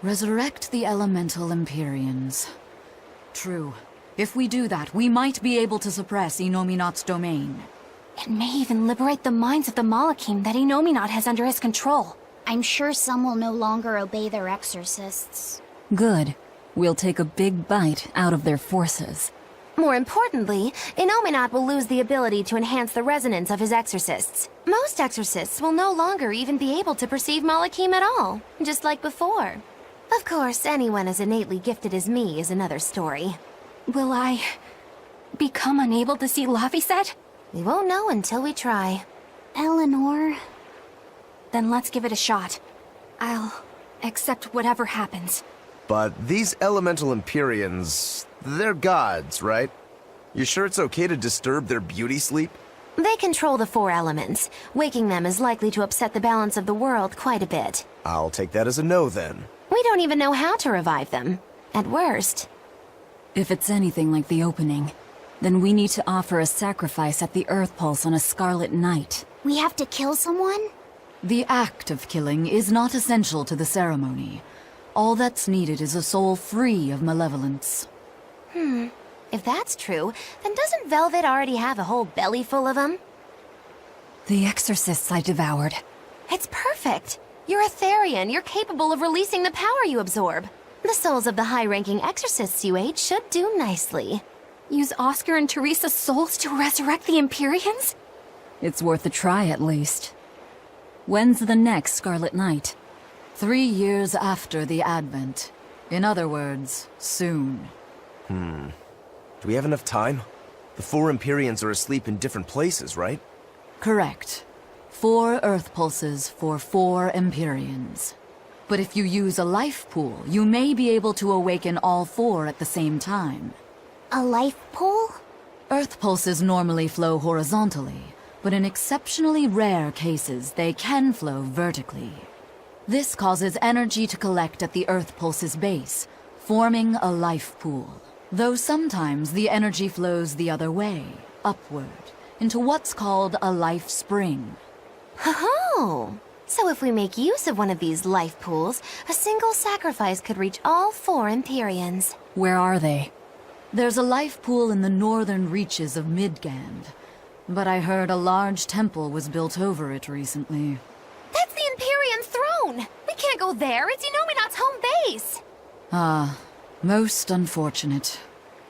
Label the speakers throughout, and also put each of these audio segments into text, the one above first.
Speaker 1: Resurrect the elemental Empyreans. True. If we do that, we might be able to suppress Inominat's domain.
Speaker 2: It may even liberate the minds of the Malachim that Inominat has under his control.
Speaker 3: I'm sure some will no longer obey their exorcists.
Speaker 4: Good. We'll take a big bite out of their forces.
Speaker 2: More importantly, Inominat will lose the ability to enhance the resonance of his exorcists. Most exorcists will no longer even be able to perceive Malachim at all, just like before. Of course, anyone as innately gifted as me is another story. Will I become unable to see Laphicet? We won't know until we try.
Speaker 3: Eleanor...
Speaker 2: Then let's give it a shot. I'll accept whatever happens.
Speaker 5: But these elemental Empyreans, they're gods, right? You sure it's okay to disturb their beauty sleep?
Speaker 2: They control the four elements. Waking them is likely to upset the balance of the world quite a bit.
Speaker 5: I'll take that as a no then.
Speaker 2: We don't even know how to revive them. At worst.
Speaker 4: If it's anything like the opening, then we need to offer a sacrifice at the Earth Pulse on a Scarlet Night.
Speaker 3: We have to kill someone?
Speaker 1: The act of killing is not essential to the ceremony. All that's needed is a soul free of malevolence.
Speaker 2: If that's true, then doesn't Velvet already have a whole belly full of them?
Speaker 4: The exorcists I devoured.
Speaker 2: It's perfect. You're a Therian. You're capable of releasing the power you absorb. The souls of the high-ranking exorcists you ate should do nicely. Use Oscar and Teresa's souls to resurrect the Empyreans?
Speaker 4: It's worth a try at least. When's the next Scarlet Night?
Speaker 1: 3 years after the Advent. In other words, soon.
Speaker 5: Do we have enough time? The four Empyreans are asleep in different places, right?
Speaker 1: Correct. 4 Earth Pulses for 4 Empyreans. But if you use a life pool, you may be able to awaken all 4 at the same time.
Speaker 3: A life pool?
Speaker 1: Earth Pulses normally flow horizontally, but in exceptionally rare cases, they can flow vertically. This causes energy to collect at the Earth Pulse's base, forming a life pool. Though sometimes the energy flows the other way, upward, into what's called a life spring.
Speaker 2: Oh! So if we make use of one of these life pools, a single sacrifice could reach all 4 Empyreans.
Speaker 4: Where are they?
Speaker 1: There's a life pool in the northern reaches of Midgand, but I heard a large temple was built over it recently.
Speaker 2: That's the Empyrean throne! We can't go there, it's Inominat's home base!
Speaker 1: Most unfortunate.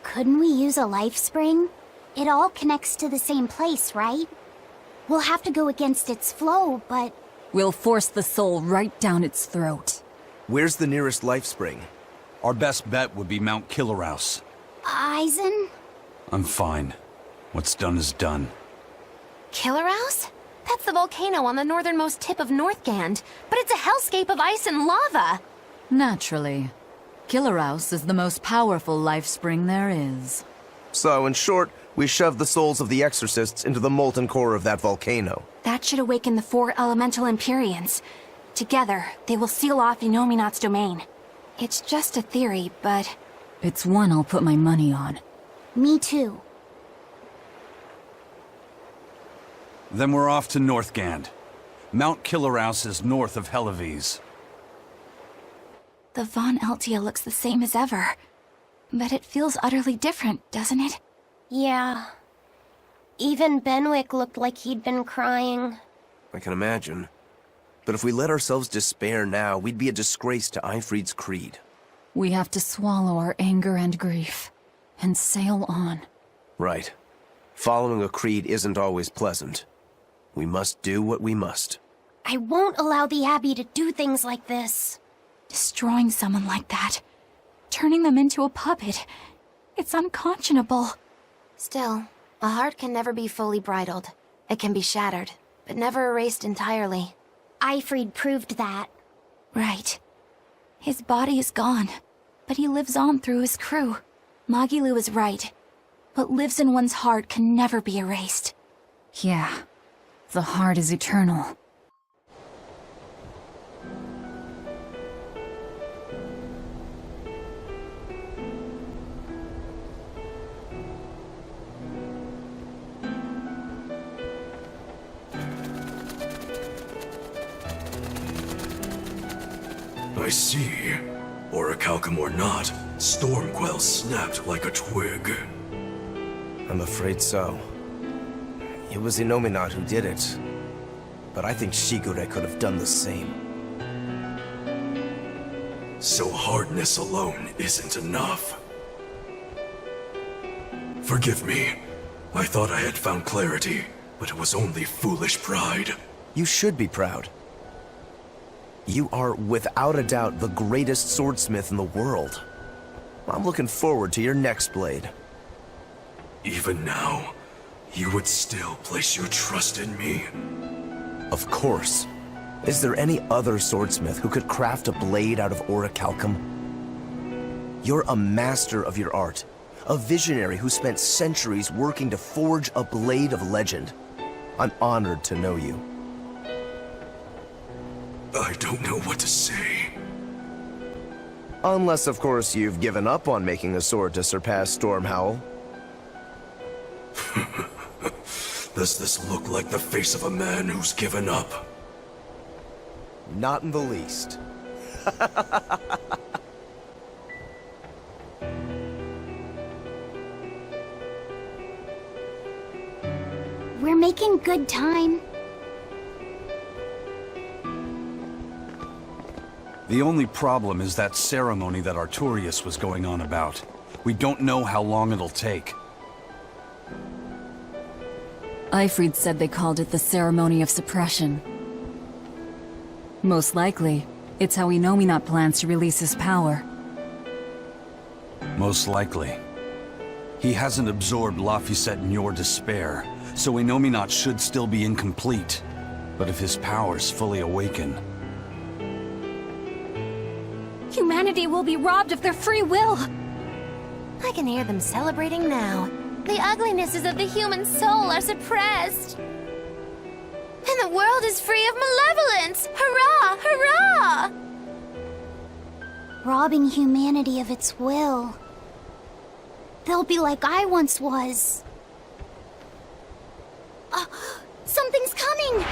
Speaker 3: Couldn't we use a life spring? It all connects to the same place, right? We'll have to go against its flow, but...
Speaker 4: We'll force the soul right down its throat.
Speaker 5: Where's the nearest life spring?
Speaker 6: Our best bet would be Mount Killerhouse.
Speaker 3: Eisen?
Speaker 6: I'm fine. What's done is done.
Speaker 2: Killerhouse? That's the volcano on the northernmost tip of Northgand, but it's a hellscape of ice and lava!
Speaker 1: Naturally. Killerhouse is the most powerful life spring there is.
Speaker 5: So, in short, we shove the souls of the exorcists into the molten core of that volcano.
Speaker 2: That should awaken the 4 elemental Empyreans. Together, they will seal off Inominat's domain. It's just a theory, but...
Speaker 4: It's one I'll put my money on.
Speaker 3: Me too.
Speaker 6: Then we're off to Northgand. Mount Killerhouse is north of Helives.
Speaker 2: The Von Eltia looks the same as ever. But it feels utterly different, doesn't it?
Speaker 7: Yeah. Even Benwick looked like he'd been crying.
Speaker 5: I can imagine. But if we let ourselves despair now, we'd be a disgrace to Eifried's creed.
Speaker 4: We have to swallow our anger and grief, and sail on.
Speaker 5: Right. Following a creed isn't always pleasant. We must do what we must.
Speaker 7: I won't allow the Abbey to do things like this.
Speaker 2: Destroying someone like that, turning them into a puppet, it's unconscionable. Still, a heart can never be fully bridled. It can be shattered, but never erased entirely.
Speaker 3: Eifried proved that.
Speaker 2: Right. His body is gone, but he lives on through his crew. Magilu is right. What lives in one's heart can never be erased.
Speaker 4: Yeah, the heart is eternal.
Speaker 8: I see. Orichalcum or not, Stormquell snapped like a twig.
Speaker 5: I'm afraid so. It was Innominat who did it. But I think Shigure could have done the same.
Speaker 8: So hardness alone isn't enough. Forgive me. I thought I had found clarity, but it was only foolish pride.
Speaker 5: You should be proud. You are, without a doubt, the greatest swordsmith in the world. I'm looking forward to your next blade.
Speaker 8: Even now, you would still place your trust in me?
Speaker 5: Of course. Is there any other swordsmith who could craft a blade out of Orichalcum? You're a master of your art. A visionary who spent centuries working to forge a blade of legend. I'm honored to know you.
Speaker 8: I don't know what to say.
Speaker 5: Unless, of course, you've given up on making a sword to surpass Stormhowl.
Speaker 8: Does this look like the face of a man who's given up?
Speaker 5: Not in the least.
Speaker 3: We're making good time.
Speaker 6: The only problem is that ceremony that Arturius was going on about. We don't know how long it'll take.
Speaker 4: Ifrid said they called it the Ceremony of Suppression. Most likely, it's how Innominat plans to release his power.
Speaker 6: Most likely. He hasn't absorbed Laphicet in your despair, so Innominat should still be incomplete. But if his powers fully awaken...
Speaker 7: Humanity will be robbed of their free will.
Speaker 2: I can hear them celebrating now. The uglinesses of the human soul are suppressed. And the world is free of malevolence! Hurrah! Hurrah!
Speaker 3: Robbing humanity of its will. They'll be like I once was. Something's coming!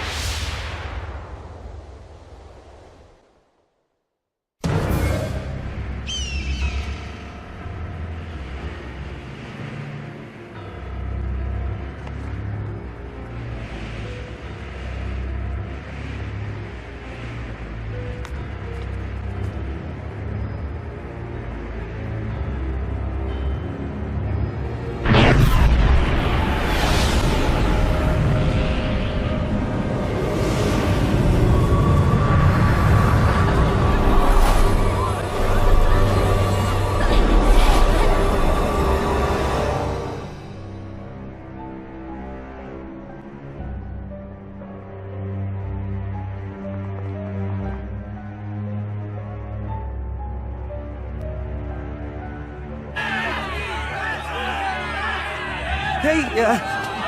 Speaker 9: Hey,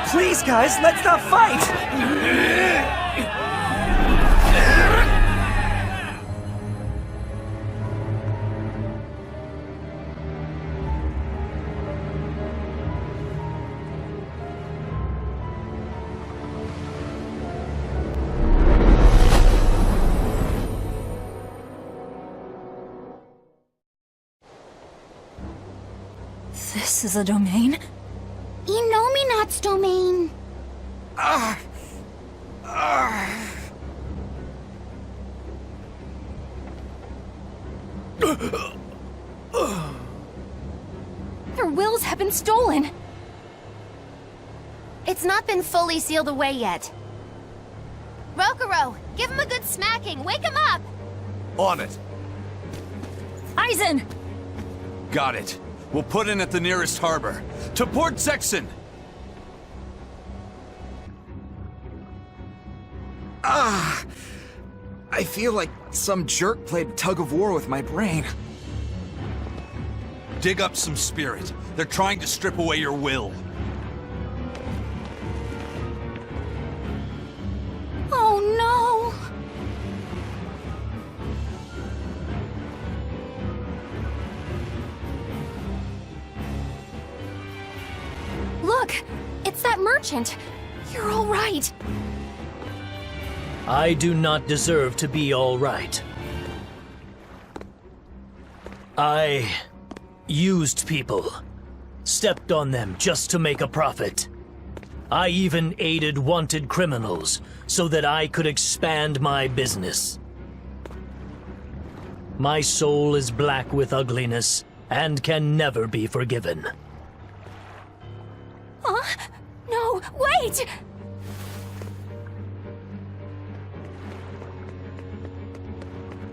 Speaker 9: please guys, let's not fight!
Speaker 4: This is a domain?
Speaker 3: Innominat's domain.
Speaker 7: Their wills have been stolen.
Speaker 2: It's not been fully sealed away yet. Rokuro, give him a good smacking. Wake him up!
Speaker 5: On it.
Speaker 4: Aizen!
Speaker 6: Got it. We'll put in at the nearest harbor. To Port Zexen!
Speaker 9: I feel like some jerk played tug-of-war with my brain.
Speaker 6: Dig up some spirit. They're trying to strip away your will.
Speaker 3: Oh no!
Speaker 7: Look, it's that merchant. You're all right.
Speaker 10: I do not deserve to be all right. I used people. Stepped on them just to make a profit. I even aided wanted criminals so that I could expand my business. My soul is black with ugliness and can never be forgiven.
Speaker 2: Huh? No, wait!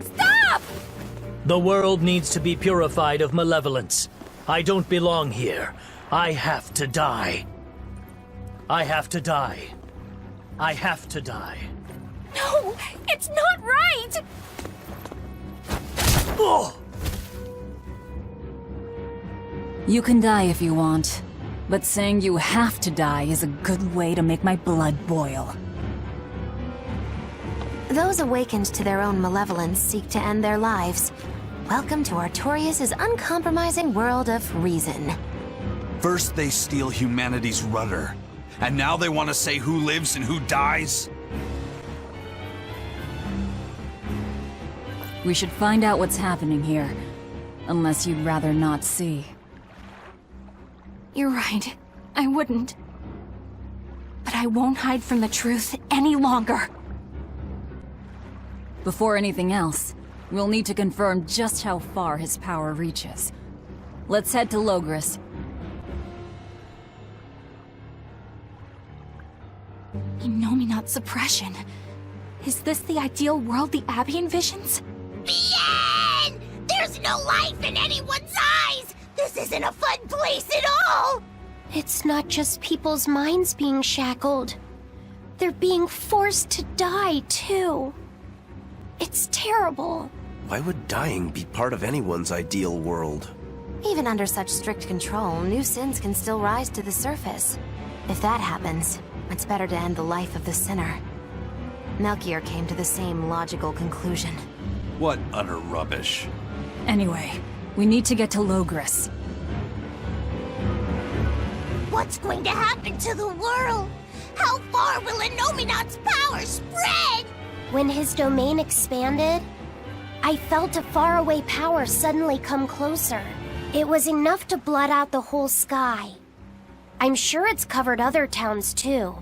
Speaker 2: Stop!
Speaker 10: The world needs to be purified of malevolence. I don't belong here. I have to die. I have to die. I have to die.
Speaker 2: No, it's not right!
Speaker 10: Oh!
Speaker 4: You can die if you want, but saying you have to die is a good way to make my blood boil.
Speaker 2: Those awakened to their own malevolence seek to end their lives. Welcome to Artorias' uncompromising world of reason.
Speaker 6: First they steal humanity's rudder, and now they want to say who lives and who dies?
Speaker 4: We should find out what's happening here, unless you'd rather not see.
Speaker 2: You're right. I wouldn't. But I won't hide from the truth any longer.
Speaker 4: Before anything else, we'll need to confirm just how far his power reaches. Let's head to Logris.
Speaker 2: Innominate suppression. Is this the ideal world the Abbey envisions?
Speaker 3: Bien! There's no life in anyone's eyes! This isn't a fun place at all!
Speaker 7: It's not just people's minds being shackled. They're being forced to die, too. It's terrible.
Speaker 5: Why would dying be part of anyone's ideal world?
Speaker 2: Even under such strict control, new sins can still rise to the surface. If that happens, it's better to end the life of the sinner. Melchior came to the same logical conclusion.
Speaker 6: What utter rubbish.
Speaker 4: Anyway, we need to get to Logris.
Speaker 3: What's going to happen to the world? How far will Innominate's power spread?
Speaker 7: When his domain expanded, I felt a faraway power suddenly come closer. It was enough to blot out the whole sky. I'm sure it's covered other towns too.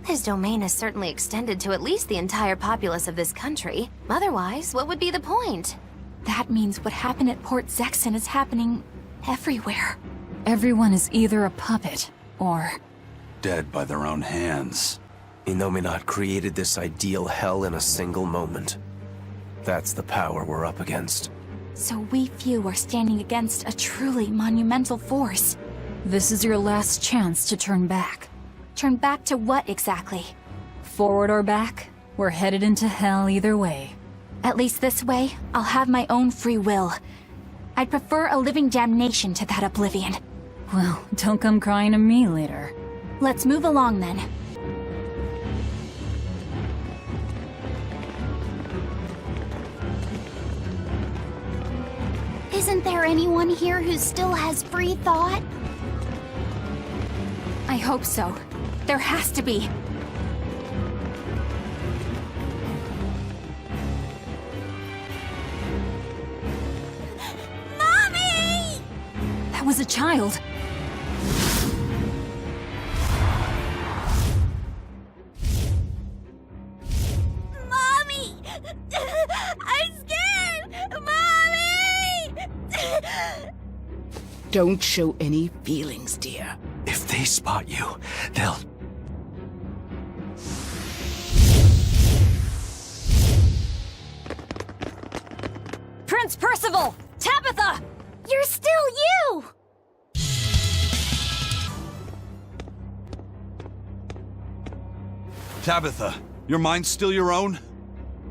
Speaker 2: His domain has certainly extended to at least the entire populace of this country. Otherwise, what would be the point? That means what happened at Port Zexen is happening everywhere.
Speaker 4: Everyone is either a puppet, or...
Speaker 6: Dead by their own hands.
Speaker 5: Innominate created this ideal hell in a single moment. That's the power we're up against.
Speaker 2: So we few are standing against a truly monumental force.
Speaker 4: This is your last chance to turn back.
Speaker 2: Turn back to what exactly?
Speaker 4: Forward or back, we're headed into hell either way.
Speaker 2: At least this way, I'll have my own free will. I'd prefer a living damnation to that oblivion.
Speaker 4: Well, don't come crying to me later.
Speaker 2: Let's move along then.
Speaker 3: Isn't there anyone here who still has free thought?
Speaker 2: I hope so. There has to be.
Speaker 3: Mommy!
Speaker 4: That was a child.
Speaker 3: Mommy! I'm scared! Mommy!
Speaker 11: Don't show any feelings, dear.
Speaker 5: If they spot you, they'll...
Speaker 4: Prince Percival! Tabitha!
Speaker 3: You're still you!
Speaker 6: Tabitha, your mind's still your own?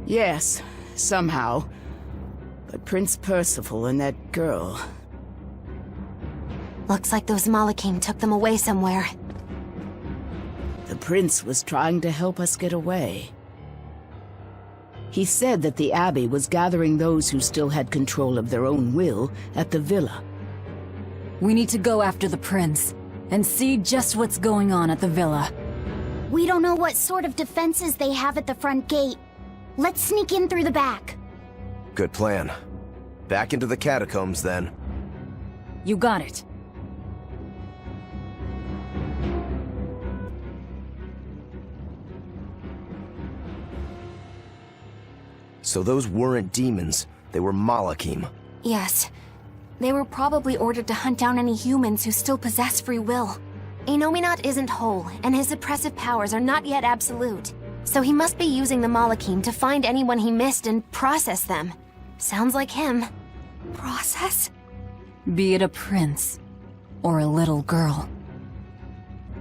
Speaker 11: Yes, somehow. But Prince Percival and that girl...
Speaker 2: Looks like those Malachim took them away somewhere.
Speaker 11: The prince was trying to help us get away. He said that the Abbey was gathering those who still had control of their own will at the villa.
Speaker 4: We need to go after the prince, and see just what's going on at the villa.
Speaker 3: We don't know what sort of defenses they have at the front gate. Let's sneak in through the back.
Speaker 5: Good plan. Back into the catacombs, then.
Speaker 4: You got it.
Speaker 5: So those weren't demons, they were Malachim.
Speaker 2: Yes. They were probably ordered to hunt down any humans who still possess free will. Inominat isn't whole, and his suppressive powers are not yet absolute. So he must be using the Malachim to find anyone he missed and process them. Sounds like him. Process?
Speaker 4: Be it a prince or a little girl.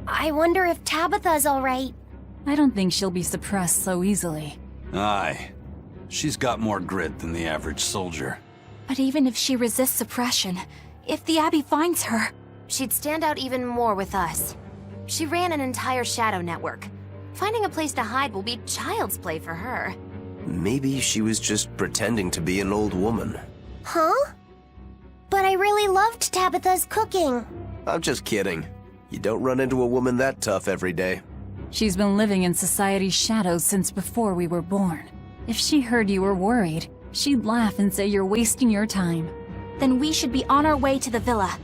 Speaker 7: I wonder if Tabitha's alright.
Speaker 4: I don't think she'll be suppressed so easily.
Speaker 6: Aye. She's got more grit than the average soldier.
Speaker 2: But even if she resists suppression, if the Abbey finds her, she'd stand out even more with us. She ran an entire shadow network. Finding a place to hide will be child's play for her.
Speaker 5: Maybe she was just pretending to be an old woman.
Speaker 7: Huh? But I really loved Tabitha's cooking.
Speaker 5: I'm just kidding. You don't run into a woman that tough every day.
Speaker 4: She's been living in society's shadows since before we were born. If she heard you were worried, she'd laugh and say you're wasting your time.
Speaker 2: Then we should be on our way to the villa.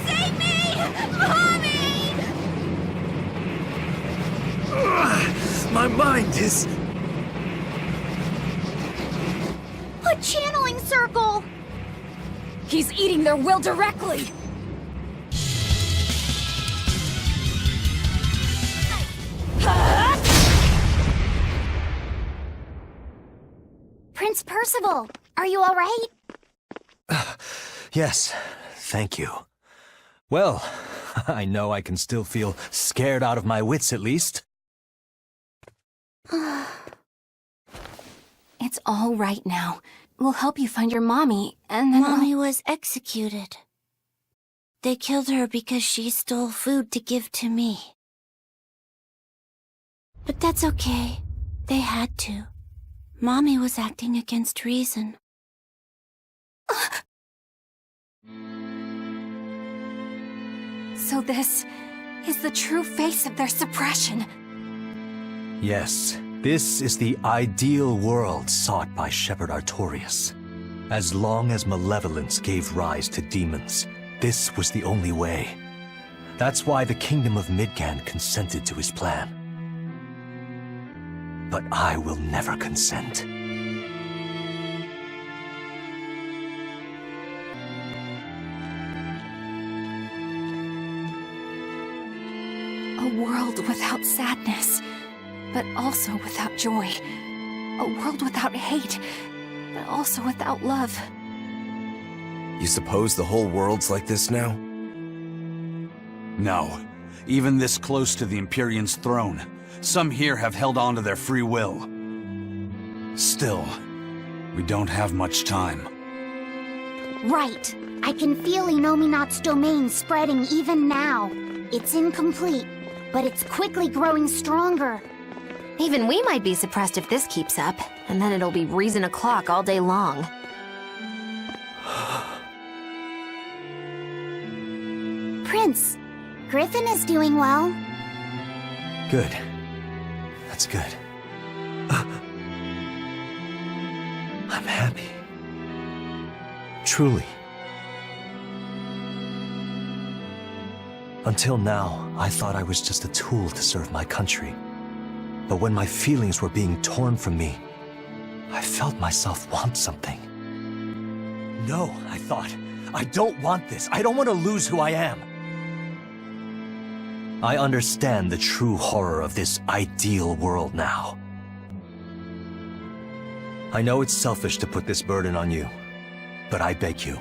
Speaker 3: Save me! Mommy!
Speaker 8: My mind is...
Speaker 3: A channeling circle!
Speaker 4: He's eating their will directly!
Speaker 3: Prince Percival, are you alright?
Speaker 12: Yes, thank you. Well, I know I can still feel scared out of my wits at least.
Speaker 2: It's all right now. We'll help you find your mommy, and then
Speaker 7: Mommy was executed. They killed her because she stole food to give to me. But that's okay. They had to. Mommy was acting against reason.
Speaker 2: So this is the true face of their suppression.
Speaker 12: Yes, this is the ideal world sought by Shepherd Artorias. As long as malevolence gave rise to demons, this was the only way. That's why the Kingdom of Midgand consented to his plan. But I will never consent.
Speaker 2: A world without sadness, but also without joy. A world without hate, but also without love.
Speaker 5: You suppose the whole world's like this now?
Speaker 6: No. Even this close to the Empyrean's throne, some here have held on to their free will. Still, we don't have much time.
Speaker 3: Right. I can feel Inominat's domain spreading even now. It's incomplete, but it's quickly growing stronger.
Speaker 2: Even we might be suppressed if this keeps up, and then it'll be reason o'clock all day long.
Speaker 3: Prince, Griffin is doing well.
Speaker 12: Good. That's good. I'm happy. Truly. Until now, I thought I was just a tool to serve my country. But when my feelings were being torn from me, I felt myself want something. No, I thought. I don't want this. I don't want to lose who I am. I understand the true horror of this ideal world now. I know it's selfish to put this burden on you, but I beg you,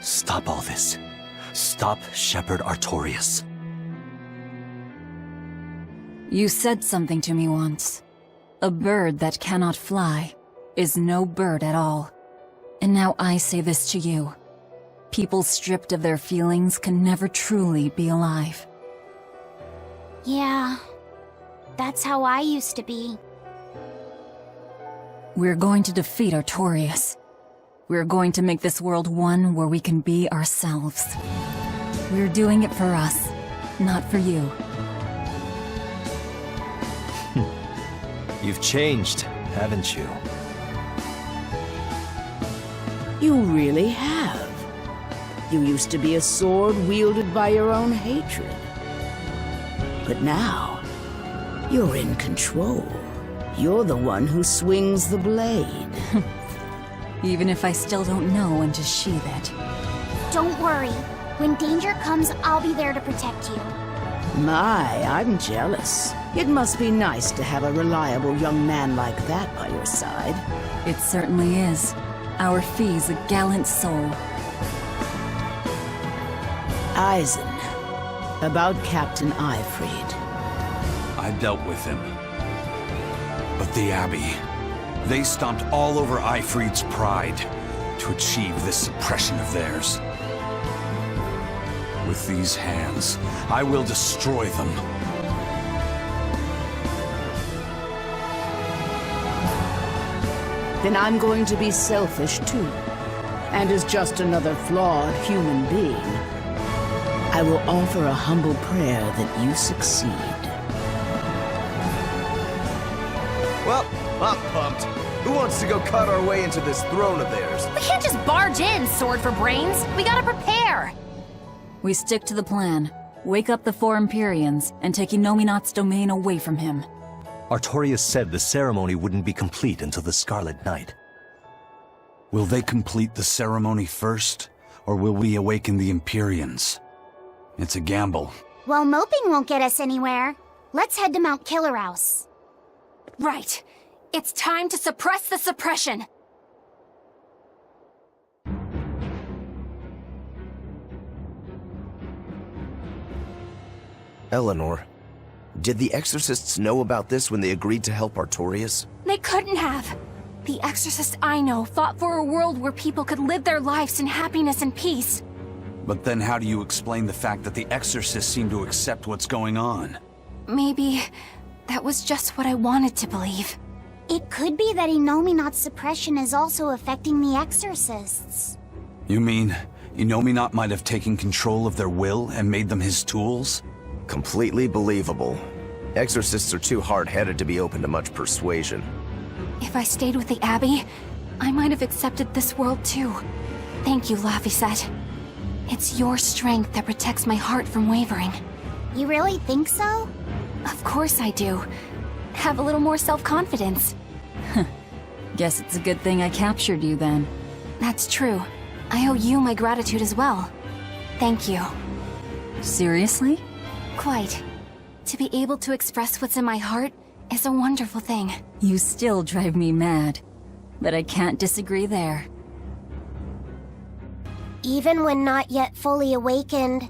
Speaker 12: stop all this. Stop Shepherd Artorias.
Speaker 4: You said something to me once. A bird that cannot fly is no bird at all. And now I say this to you. People stripped of their feelings can never truly be alive.
Speaker 3: Yeah, that's how I used to be.
Speaker 4: We're going to defeat Artorias. We're going to make this world one where we can be ourselves. We're doing it for us, not for you.
Speaker 12: You've changed. haven't you?
Speaker 11: You really have. You used to be a sword wielded by your own hatred. But now, you're in control. You're the one who swings the blade.
Speaker 4: Even if I still don't know when to sheath it.
Speaker 3: Don't worry. When danger comes, I'll be there to protect you.
Speaker 11: My, I'm jealous. It must be nice to have a reliable young man like that by your side.
Speaker 4: It certainly is. Our Fee's a gallant soul.
Speaker 11: Eisen, about Captain Eifried.
Speaker 6: I dealt with him. But the Abbey, they stomped all over Eifried's pride to achieve this suppression of theirs. With these hands, I will destroy them.
Speaker 11: Then I'm going to be selfish too. And as just another flawed human being, I will offer a humble prayer that you succeed.
Speaker 5: Well, I'm pumped. Who wants to go cut our way into this throne of theirs?
Speaker 2: We can't just barge in, Sword for Brains. We gotta prepare.
Speaker 4: We stick to the plan. Wake up the four Empyreans and take Inominat's domain away from him.
Speaker 12: Artorias said the ceremony wouldn't be complete until the Scarlet Night.
Speaker 6: Will they complete the ceremony first, or will we awaken the Empyreans? It's a gamble.
Speaker 3: Well, moping won't get us anywhere. Let's head to Mount Killerhouse.
Speaker 2: Right. It's time to suppress the suppression.
Speaker 5: Eleanor, did the Exorcists know about this when they agreed to help Artorias?
Speaker 2: They couldn't have. The exorcists I know fought for a world where people could live their lives in happiness and peace.
Speaker 6: But then how do you explain the fact that the Exorcists seem to accept what's going on?
Speaker 2: Maybe that was just what I wanted to believe.
Speaker 3: It could be that Inominat's suppression is also affecting the Exorcists.
Speaker 6: You mean Inominat might have taken control of their will and made them his tools?
Speaker 5: Completely believable. Exorcists are too hard-headed to be open to much persuasion.
Speaker 2: If I stayed with the Abbey, I might have accepted this world too. Thank you, Laphicet. It's your strength that protects my heart from wavering.
Speaker 3: You really think so?
Speaker 2: Of course I do. Have a little more self-confidence.
Speaker 4: Guess it's a good thing I captured you then.
Speaker 2: That's true. I owe you my gratitude as well. Thank you.
Speaker 4: Seriously?
Speaker 2: Quite. To be able to express what's in my heart is a wonderful thing.
Speaker 4: You still drive me mad, but I can't disagree there.
Speaker 7: Even when not yet fully awakened,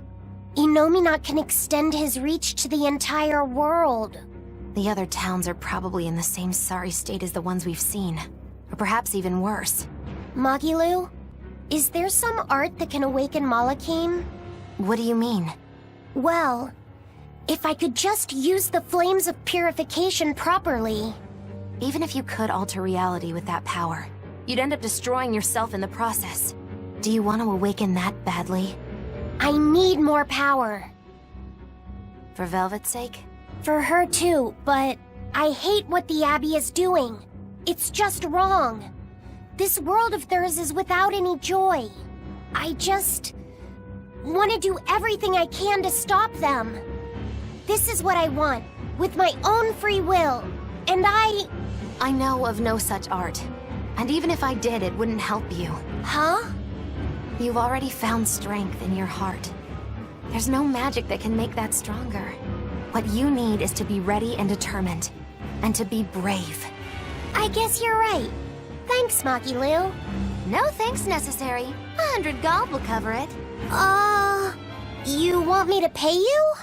Speaker 7: Inominat can extend his reach to the entire world.
Speaker 2: The other towns are probably in the same sorry state as the ones we've seen. Or perhaps even worse.
Speaker 7: Magilu, is there some art that can awaken Malachim?
Speaker 2: What do you mean?
Speaker 7: Well, if I could just use the flames of purification properly.
Speaker 2: Even if you could alter reality with that power, you'd end up destroying yourself in the process. Do you want to awaken that badly?
Speaker 7: I need more power.
Speaker 2: For Velvet's sake?
Speaker 7: For her too, but I hate what the Abbey is doing. It's just wrong. This world of theirs is without any joy. I just want to do everything I can to stop them. This is what I want, with my own free will, and
Speaker 2: I know of no such art. And even if I did, it wouldn't help you.
Speaker 7: Huh?
Speaker 2: You've already found strength in your heart. There's no magic that can make that stronger. What you need is to be ready and determined, and to be brave.
Speaker 7: I guess you're right. Thanks, Magilu.
Speaker 2: No thanks necessary. 100 gold will cover it.
Speaker 7: You want me to pay you?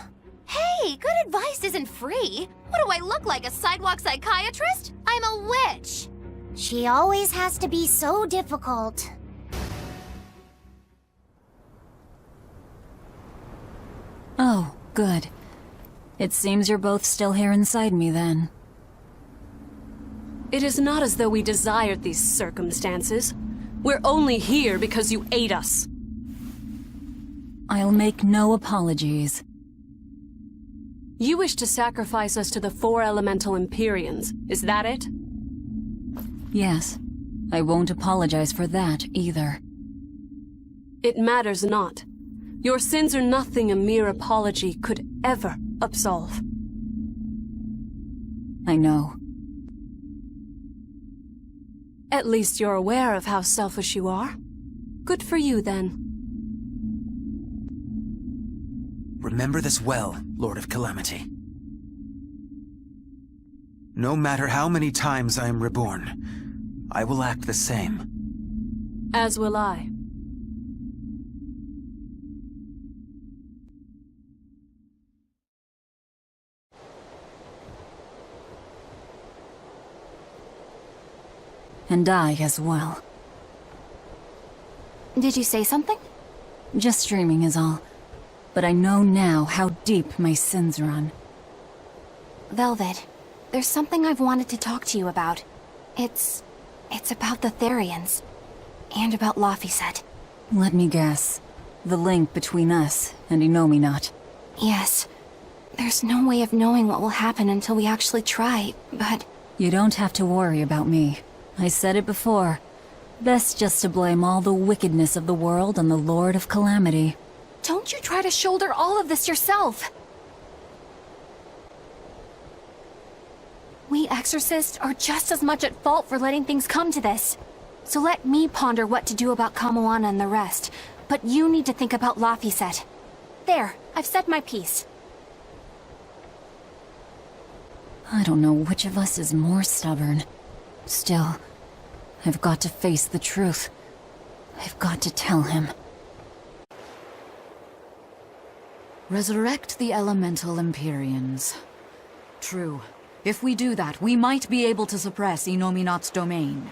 Speaker 2: Hey, good advice isn't free. What do I look like, a sidewalk psychiatrist? I'm a witch.
Speaker 7: She always has to be so difficult.
Speaker 4: Oh, good. It seems you're both still here inside me then.
Speaker 13: It is not as though we desired these circumstances. We're only here because you ate us.
Speaker 4: I'll make no apologies.
Speaker 13: You wish to sacrifice us to the four elemental Empyreans, is that it?
Speaker 4: Yes, I won't apologize for that either.
Speaker 13: It matters not. Your sins are nothing a mere apology could ever absolve.
Speaker 4: I know.
Speaker 13: At least you're aware of how selfish you are. Good for you, then.
Speaker 9: Remember this well, Lord of Calamity. No matter how many times I am reborn, I will act the same.
Speaker 13: As will I.
Speaker 4: And I as well.
Speaker 2: Did you say something?
Speaker 4: Just dreaming is all. But I know now how deep my sins run.
Speaker 2: Velvet, there's something I've wanted to talk to you about. It's about the Therians. And about Laphicet.
Speaker 4: Let me guess. The link between us and Innominat.
Speaker 2: Yes. There's no way of knowing what will happen until we actually try, but...
Speaker 4: You don't have to worry about me. I said it before. Best just to blame all the wickedness of the world on the Lord of Calamity.
Speaker 2: Don't you try to shoulder all of this yourself! We exorcists are just as much at fault for letting things come to this. So let me ponder what to do about Kamoana and the rest. But you need to think about Laphicet. There, I've said my piece.
Speaker 4: I don't know which of us is more stubborn. Still, I've got to face the truth. I've got to tell him.
Speaker 1: Resurrect the elemental Empyreans. True. If we do that, we might be able to suppress Innominat's domain.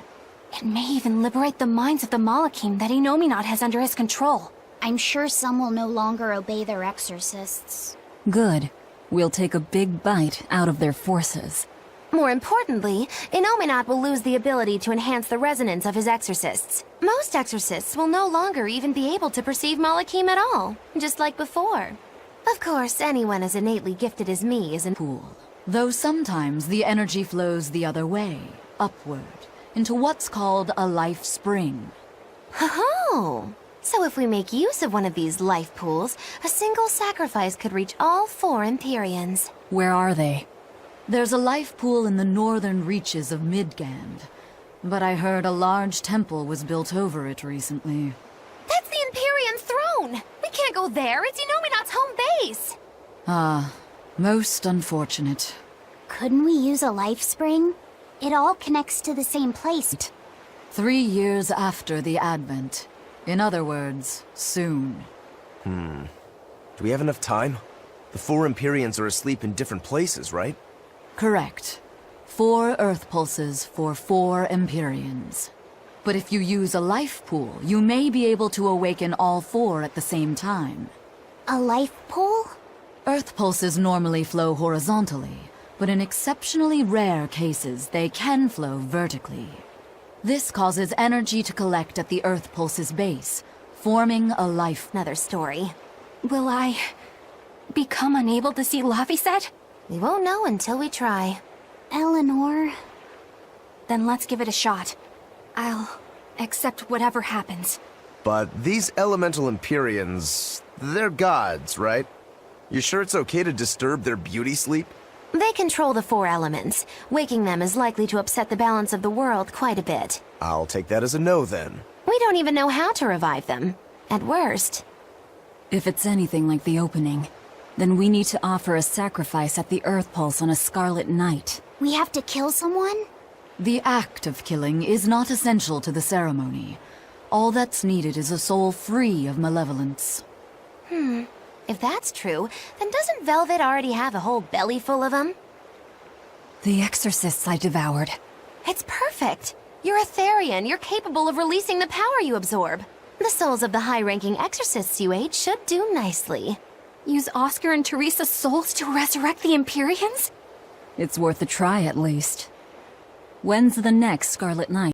Speaker 2: It may even liberate the minds of the Malachim that Innominat has under his control.
Speaker 3: I'm sure some will no longer obey their exorcists.
Speaker 4: Good. We'll take a big bite out of their forces.
Speaker 2: More importantly, Innominat will lose the ability to enhance the resonance of his exorcists. Most exorcists will no longer even be able to perceive Malachim at all, just like before. Of course, anyone as innately gifted as me is in
Speaker 1: Pool. Though sometimes the energy flows the other way, upward, into what's called a life spring.
Speaker 2: Oh! So if we make use of one of these life pools, a single sacrifice could reach all 4 Empyreans.
Speaker 4: Where are they?
Speaker 1: There's a life pool in the northern reaches of Midgand, but I heard a large temple was built over it recently.
Speaker 2: That's the Empyrean throne! We can't go there, it's Innominat's home base!
Speaker 1: Ah, most unfortunate.
Speaker 3: Couldn't we use a life spring? It all connects to the same place.
Speaker 1: 3 years after the Advent. In other words, soon.
Speaker 5: Do we have enough time? The 4 Empyreans are asleep in different places, right?
Speaker 1: Correct. 4 Earth pulses for 4 Empyreans. But if you use a life pool, you may be able to awaken all 4 at the same time.
Speaker 3: A life pool?
Speaker 1: Earth pulses normally flow horizontally, but in exceptionally rare cases, they can flow vertically. This causes energy to collect at the Earth pulse's base, forming a life...
Speaker 2: Another story. Will I... become unable to see Laphicet? We won't know until we try.
Speaker 3: Eleanor...
Speaker 2: Then let's give it a shot. I'll accept whatever happens.
Speaker 5: But these elemental Empyreans, they're gods, right? You sure it's okay to disturb their beauty sleep?
Speaker 2: They control the 4 elements. Waking them is likely to upset the balance of the world quite a bit.
Speaker 5: I'll take that as a no, then.
Speaker 2: We don't even know how to revive them. At worst.
Speaker 4: If it's anything like the opening, then we need to offer a sacrifice at the Earth Pulse on a scarlet night.
Speaker 3: We have to kill someone?
Speaker 1: The act of killing is not essential to the ceremony. All that's needed is a soul free of malevolence.
Speaker 2: If that's true, then doesn't Velvet already have a whole belly full of them?
Speaker 4: The exorcists I devoured.
Speaker 2: It's perfect. You're a Therian. You're capable of releasing the power you absorb. The souls of the high-ranking exorcists you ate should do nicely. Use Oscar and Teresa's souls to resurrect the Empyreans?
Speaker 4: It's worth a try at least. When's the next Scarlet Night?